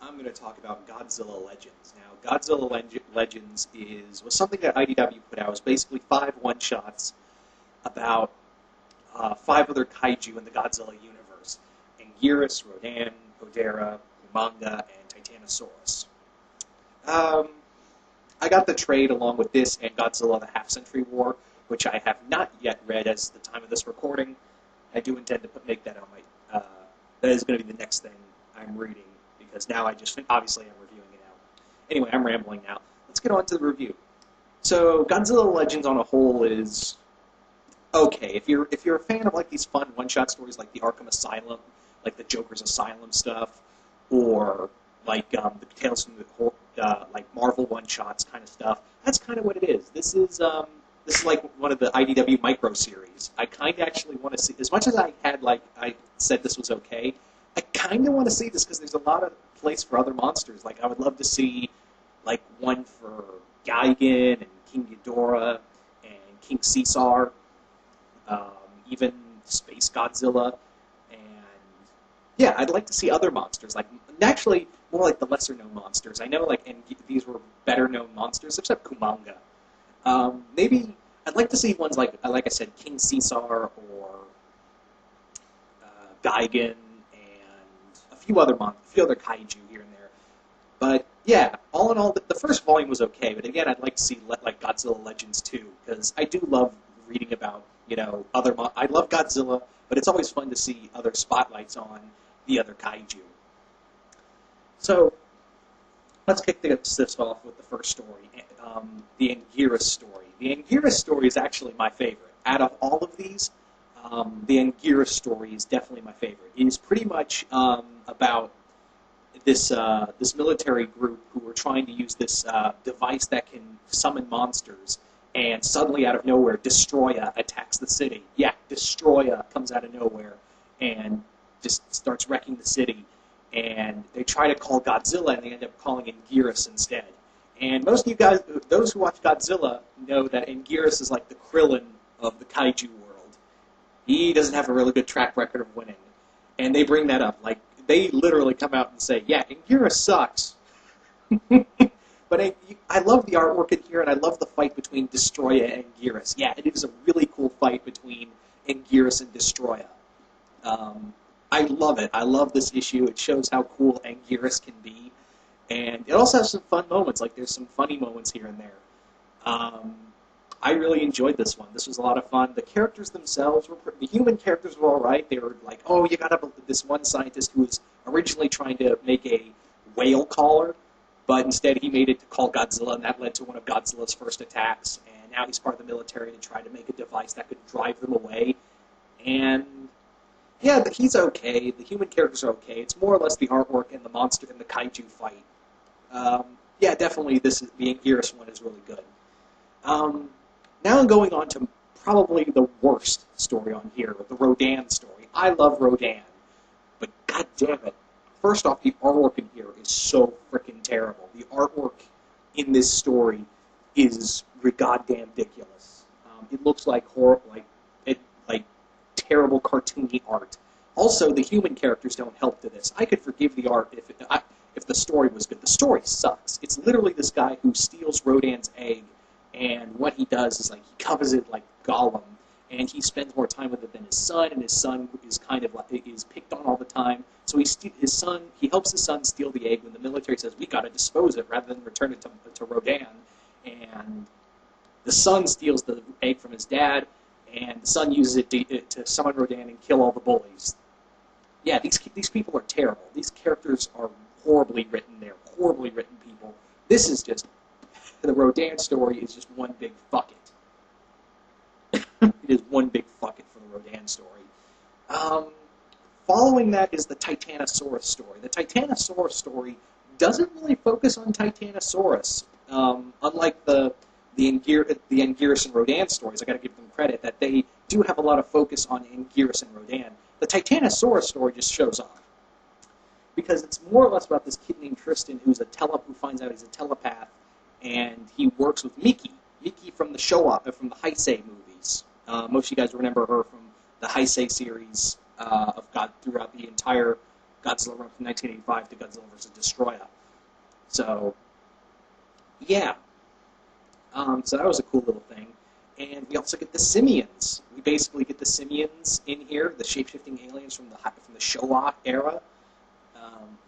I'm going to talk about Godzilla Legends. Now, Godzilla Legends was something that IDW put out. It was basically 5 one-shots about 5 other kaiju in the Godzilla universe. Anguirus, Rodan, Hedorah, Kumonga, and Titanosaurus. I got the trade along with this and Godzilla the Half-Century War, which I have not yet read as the time of this recording. I do intend to make that on my... that is going to be the next thing I'm reading, because now obviously I'm reviewing it now. Anyway, I'm rambling now. Let's get on to the review. So, Godzilla Legends on a whole is okay. If you're a fan of like these fun one-shot stories like the Arkham Asylum, like the Joker's Asylum stuff, or like the Tales from the like Marvel one-shots kind of stuff, that's kind of what it is. This is like one of the IDW micro series. I kind of actually want to see, as much as I said this was okay, I kind of want to see this because there's a lot of place for other monsters. Like, I would love to see, like, one for Gigan and King Hedorah and King Caesar, even Space Godzilla, and yeah, I'd like to see other monsters, like, actually, more like the lesser-known monsters. I know, like, these were better-known monsters, except Kumonga. Maybe, I'd like to see ones like I said, King Caesar or Gigan, a few other kaiju here and there. But yeah, all in all, the first volume was okay. But again, I'd like to see like Godzilla Legends 2, because I do love reading about other. I love Godzilla, but it's always fun to see other spotlights on the other kaiju. So let's kick this off with the first story, the Anguirus story. The Anguirus story is actually my favorite. Out of all of these, the Anguirus story is definitely my favorite. It is pretty much about this military group who are trying to use this device that can summon monsters, and suddenly out of nowhere, Destroya attacks the city. Yeah, Destroya comes out of nowhere and just starts wrecking the city. And they try to call Godzilla, and they end up calling Anguirus instead. And most of you guys, those who watch Godzilla, know that Anguirus is like the Krillin of the kaiju world. He doesn't have a really good track record of winning. And they bring that up. Like, they literally come out and say, yeah, Anguirus sucks. But I love the artwork in here, and I love the fight between Destroya and Anguirus. Yeah, it is a really cool fight between Anguirus and Destroya. I love it. I love this issue. It shows how cool Anguirus can be. And it also has some fun moments. Like, there's some funny moments here and there. I really enjoyed this one. This was a lot of fun. The characters themselves the human characters were all right. They were like, oh, you got this one scientist who was originally trying to make a whale caller, but instead he made it to call Godzilla, and that led to one of Godzilla's first attacks. And now he's part of the military to try to make a device that could drive them away. And yeah, but he's okay. The human characters are okay. It's more or less the artwork and the monster and the kaiju fight. Yeah, definitely the Anguirus one is really good. Now I'm going on to probably the worst story on here, the Rodan story. I love Rodan, but god damn it. First off, the artwork in here is so freaking terrible. The artwork in this story is goddamn ridiculous. It looks like terrible cartoony art. Also, the human characters don't help to this. I could forgive the art if the story was good. The story sucks. It's literally this guy who steals Rodan's egg, and what he does is, like, he covers it like Gollum, and he spends more time with it than his son, and his son is kind of is picked on all the time. So he helps his son steal the egg when the military says, we got to dispose it rather than return it to Rodan. And the son steals the egg from his dad, and the son uses it to summon Rodan and kill all the bullies. Yeah, these people are terrible. These characters are horribly written. They're horribly written people. This is just... The Rodan story is just one big fuck it. It is one big fuck it for the Rodan story. Following that is the Titanosaurus story. The Titanosaurus story doesn't really focus on Titanosaurus. Unlike the Anguirus and Rodan stories, I got to give them credit that they do have a lot of focus on Anguirus and Rodan. The Titanosaurus story just shows off, because it's more or less about this kid named Tristan who finds out he's a telepath, and he works with Miki from the from the Heisei movies. Most of you guys remember her from the Heisei series of God throughout the entire Godzilla run from 1985 to Godzilla vs. Destroyer. So, yeah. So that was a cool little thing. And we also get the simians. We basically get the simians in here, the shape-shifting aliens from the Showa era.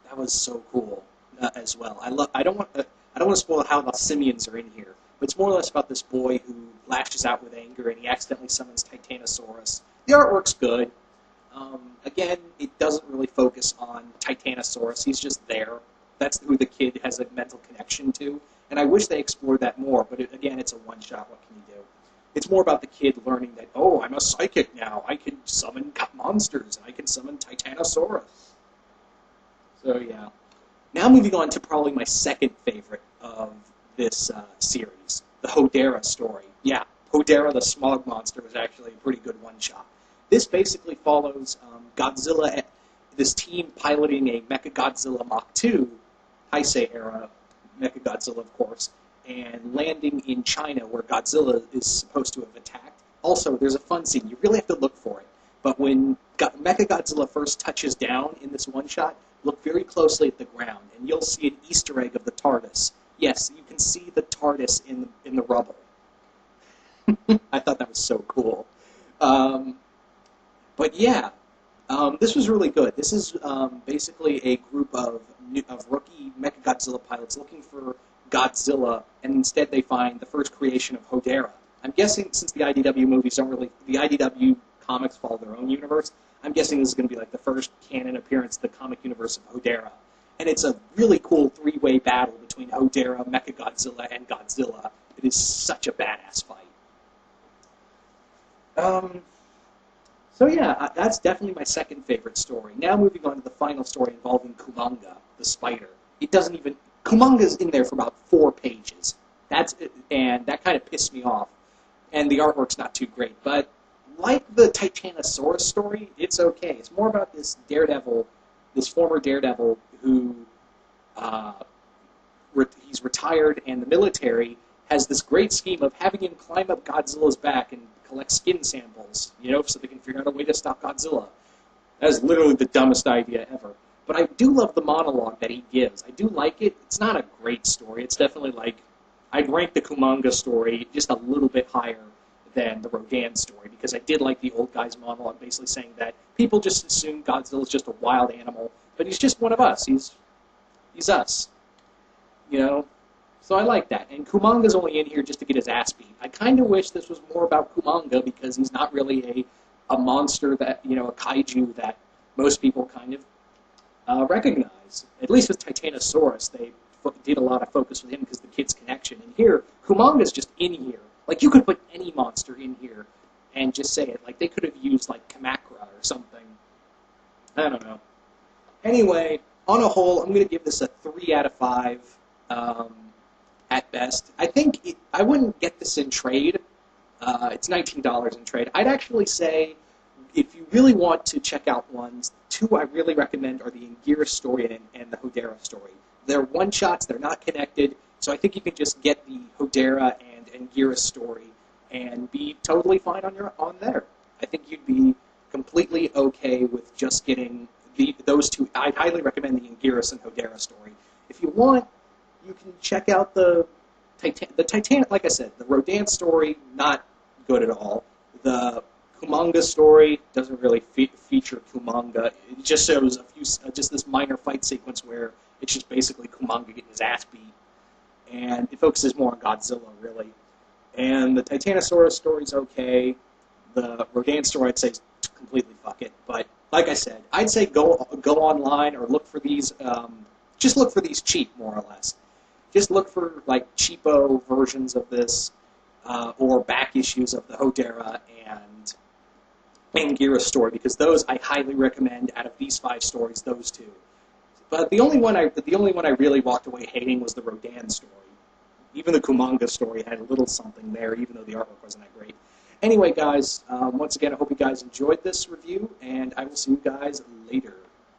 That was so cool as well. I don't want to spoil how the simians are in here, but it's more or less about this boy who lashes out with anger and he accidentally summons Titanosaurus. The artwork's good. Again, it doesn't really focus on Titanosaurus. He's just there. That's who the kid has a mental connection to. And I wish they explored that more, but again, it's a one-shot. What can you do? It's more about the kid learning that, oh, I'm a psychic now. I can summon monsters, and I can summon Titanosaurus. So, yeah. Now moving on to probably my second favorite of this series, the Hedorah story. Yeah, Hedorah the Smog Monster was actually a pretty good one-shot. This basically follows Godzilla, this team piloting a Mechagodzilla Mach 2, Heisei era Mechagodzilla, of course, and landing in China where Godzilla is supposed to have attacked. Also, there's a fun scene. You really have to look for it. But when Mechagodzilla first touches down in this one-shot, look very closely at the ground, and you'll see an Easter egg of the TARDIS. Yes, you can see the TARDIS in the rubble. I thought that was so cool. But yeah, this was really good. This is basically a group of rookie Mechagodzilla pilots looking for Godzilla, and instead they find the first creation of Hedorah. I'm guessing since the IDW movies the IDW comics follow their own universe, I'm guessing this is going to be like the first canon appearance of the comic universe of Hedorah. And it's a really cool three-way battle between Hedorah, Mechagodzilla, and Godzilla. It is such a badass fight. So yeah, that's definitely my second favorite story. Now moving on to the final story involving Kumonga, the spider. It doesn't even... Kumonga's in there for about 4 pages. And that kind of pissed me off. And the artwork's not too great. But like the Titanosaurus story, it's okay. It's more about this Daredevil, this former Daredevil who... he's retired, and the military has this great scheme of having him climb up Godzilla's back and collect skin samples, so they can figure out a way to stop Godzilla. That is literally the dumbest idea ever. But I do love the monologue that he gives. I do like it. It's not a great story. It's definitely like, I'd rank the Kumonga story just a little bit higher than the Rodan story, because I did like the old guy's monologue basically saying that people just assume Godzilla's just a wild animal, but he's just one of us. He's us. So I like that. And Kumonga's only in here just to get his ass beat. I kind of wish this was more about Kumonga because he's not really a monster that, a kaiju that most people kind of recognize. At least with Titanosaurus, they did a lot of focus with him because of the kid's connection. And here, Kumonga's just in here. Like, you could put any monster in here and just say it. Like, they could have used, like, Kamakra or something. I don't know. Anyway, on a whole, I'm going to give this a 3 out of 5. At best. I think I wouldn't get this in trade. It's $19 in trade. I'd actually say, if you really want to check out ones, 2 I really recommend are the Anguirus story and the Hedorah story. They're one-shots, they're not connected, so I think you can just get the Hedorah and Anguirus story and be totally fine on there. I think you'd be completely okay with just getting those 2. I'd highly recommend the Anguirus and Hedorah story. If you want, you can check out the Titanic, like I said, the Rodan story, not good at all. The Kumonga story doesn't really feature Kumonga. It just shows just this minor fight sequence where it's just basically Kumonga getting his ass beat. And it focuses more on Godzilla, really. And the Titanosaurus story's okay. The Rodan story, I'd say, completely fuck it. But, like I said, I'd say go online or look for these, just look for these cheap, more or less. Just look for, like, cheapo versions of this, or back issues of the Hedorah and Anguirus story, because those I highly recommend. Out of these 5 stories, those 2. But the only one I really walked away hating was the Rodan story. Even the Kumonga story had a little something there, even though the artwork wasn't that great. Anyway, guys, once again, I hope you guys enjoyed this review, and I will see you guys later.